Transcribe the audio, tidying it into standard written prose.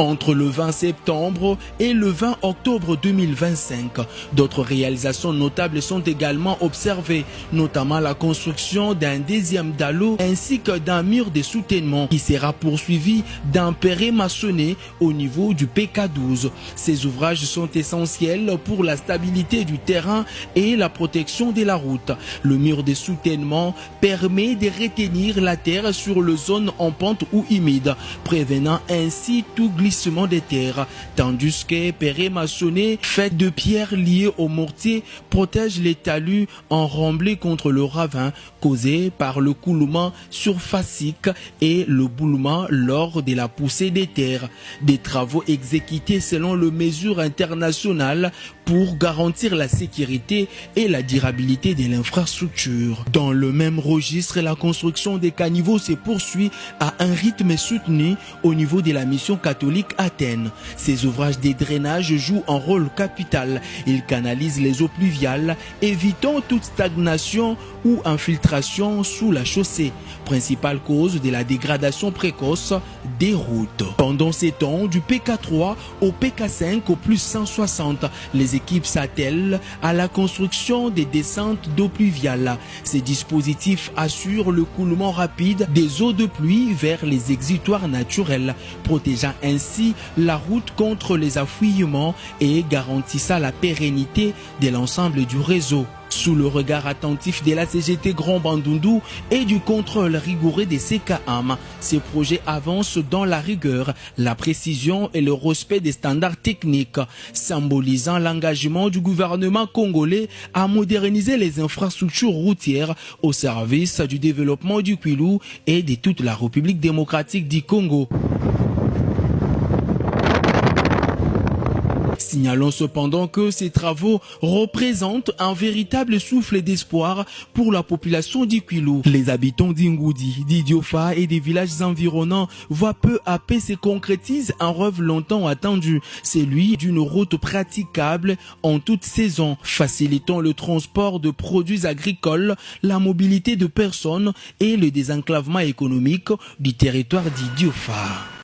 entre le 20 septembre et le 20 octobre 2025. D'autres réalisations notables sont également observées, notamment la construction d'un deuxième dallo ainsi que d'un mur de soutènement qui sera poursuivi d'un perret maçonné au niveau du PK12. Ces ouvrages sont essentiels pour la stabilité du terrain et la protection de la route. Le mur de soutènement permet de retenir la terre sur les zones en pente ou humide, prévenant ainsi tout glissement des terres, tandis que perret maçonné fait de pierres liées au mortier protège les talus enromblés contre le ravin causé par le coulement surfacique et le boulement lors de la poussée des terres. Des travaux exécutés selon les mesures internationales pour garantir la sécurité et la durabilité de l'infrastructure. Dans le même registre, la construction des caniveaux se poursuit à un rythme soutenu au niveau de la mission catholique Athènes. Ces ouvrages de drainage jouent un rôle capital. Ils canalisent les eaux pluviales, évitant toute stagnation ou infiltration sous la chaussée, principale cause de la dégradation précoce des routes. Pendant ces temps, du PK3 au PK5 au plus 160, les équipes s'attellent à la construction des descentes d'eau pluviale. Ces dispositifs assurent le coulement rapide des eaux de pluie vers les exutoires naturels, protégeant ainsi la route contre les affouillements et garantissant la pérennité de l'ensemble du réseau. Sous le regard attentif de la CGT Grand Bandundu et du contrôle rigoureux des CKAM, ces projets avancent dans la rigueur, la précision et le respect des standards techniques, symbolisant l'engagement du gouvernement congolais à moderniser les infrastructures routières au service du développement du Kwilu et de toute la République démocratique du Congo. Signalons cependant que ces travaux représentent un véritable souffle d'espoir pour la population du Kwilu. Les habitants d'Ingoudi, d'Idiofa et des villages environnants voient peu à peu se concrétise un rêve longtemps attendu, celui d'une route praticable en toute saison, facilitant le transport de produits agricoles, la mobilité de personnes et le désenclavement économique du territoire d'Idiofa.